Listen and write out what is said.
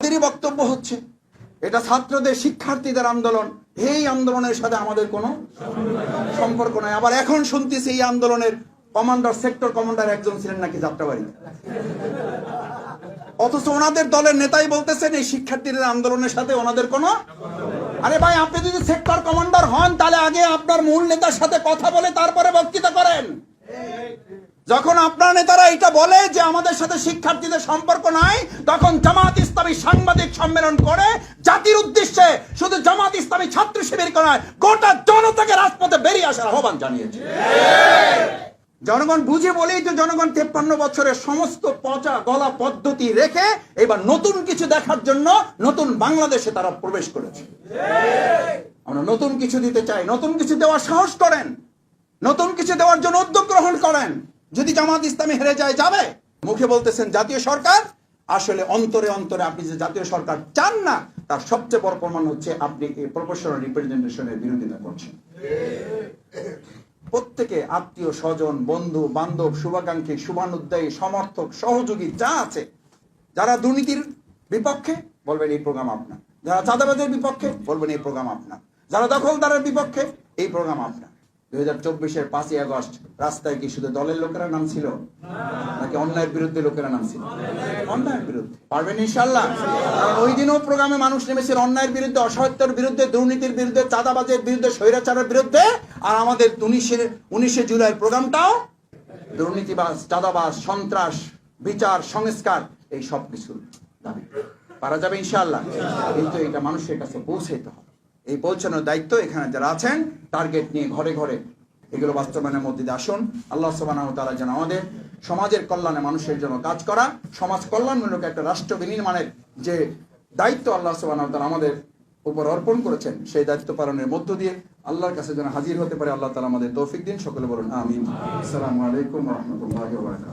তাদেরই বক্তব্য হচ্ছে এটা ছাত্রদের শিক্ষার্থীদের আন্দোলন, এই আন্দোলনের সাথে আমাদের কোনো সম্পর্ক নাই। আবার এখন শুনতেছি এই আন্দোলনের কমান্ডার, সেক্টর কমান্ডার একজন ছিলেন নাকি যাত্রাবাড়ি, অথচ ওনাদের দলের নেতাই বলতেছেন এই শিক্ষার্থীদের আন্দোলনের সাথে ওনাদের কোনো। আরে ভাই, আপনি যদি সেক্টর কমান্ডার হন তাহলে আগে আপনার মূল নেতার সাথে কথা বলে তারপরে বক্তৃতা করেন। যখন আপনার নেতারা এটা বলে যে আমাদের সাথে শিক্ষার্থীদের সম্পর্ক নাই, তখন জামাত ইসলামী সাংবাদিক সম্মেলন করে জাতির উদ্দেশ্যে শুধু জামাত ইসলামী ছাত্র শিবির নয়, গোটা জনতাকে রাজপথে বেরিয়ে আসার আহ্বান জানিয়েছে। জনগণ বুঝে বলেই যে জনগণ 53 বছরের সমস্ত পচা গলা পদ্ধতি রেখে এবার নতুন কিছু দেখার জন্য নতুন বাংলাদেশে তারা প্রবেশ করেছে। আমরা নতুন কিছু দিতে চাই, নতুন কিছু দেওয়ার সাহস করেন, নতুন কিছু দেওয়ার জন্য উদ্যোগ গ্রহণ করেন। যদি জামাত ইসলামী হেরে যায়, যাবে। মুখে বলতেছেন জাতীয় সরকার, আসলে অন্তরে অন্তরে আপনি যে জাতীয় সরকার চান না, তার সবচেয়ে বড় প্রমাণ হচ্ছে আপনি এই প্রপোর্শনাল রিপ্রেজেন্টেশনের বিরোধিতা করছেন। প্রত্যেকে আত্মীয় স্বজন, বন্ধু বান্ধব, শুভাকাঙ্ক্ষী, শুভানুদ্দায়ী, সমর্থক, সহযোগী যা আছে, যারা দুর্নীতির বিপক্ষে বলবেন এই প্রোগ্রাম আপনার, যারা চাঁদাবাজের বিপক্ষে বলবেন এই প্রোগ্রাম আপনার, যারা দখলদারের বিপক্ষে এই প্রোগ্রাম আপনার। 2024-এর 5ই আগস্ট রাস্তায় কি শুধু দলের লোকেরা নাম ছিল নাকি অন্যায়ের বিরুদ্ধে লোকেরা নাম ছিল? অন্যায়ের বিরুদ্ধে। পারবেন ইনশাআল্লাহ? কারণ ওই দিনও প্রোগ্রামে মানুষ নেমেছিল অন্যায়ের বিরুদ্ধে, অসহায়তার বিরুদ্ধে, দুর্নীতির বিরুদ্ধে, চাঁদাবাজের বিরুদ্ধে, স্বৈরাচারের বিরুদ্ধে। আর আমাদের 19শে জুলাইয়ের প্রোগ্রামটাও দুর্নীতিবাজ, চাঁদাবাজ, সন্ত্রাস, বিচার, সংস্কার, এই সব কিছুর দাবি। পারা যাবে ইনশাআল্লাহ, কিন্তু এটা মানুষের কাছে পৌঁছাইতে হবে। এই পৌঁছানোর দায়িত্ব এখানে যারা আছেন, টার্গেট নিয়ে ঘরে ঘরে এগুলো বাস্তবায়নের মধ্যে দিয়ে আসুন। আল্লাহ সুবহানাহু ওয়া তাআলা যেন আমাদের সমাজের কল্যাণে, মানুষের জন্য কাজ করা, সমাজ কল্যাণমূলক একটা রাষ্ট্র বিনির্মাণের যে দায়িত্ব আল্লাহ সুবহানাহু ওয়া তাআলা আমাদের উপর অর্পণ করেছেন, সেই দায়িত্ব পালনের মধ্য দিয়ে আল্লাহর কাছে যেন হাজির হতে পারে। আল্লাহ তাআলা আমাদের তৌফিক দিন। সকলে বলুন আমিন। আসসালামু আলাইকুম ওয়া রাহমাতুল্লাহি ওয়া বারাকাতুহু।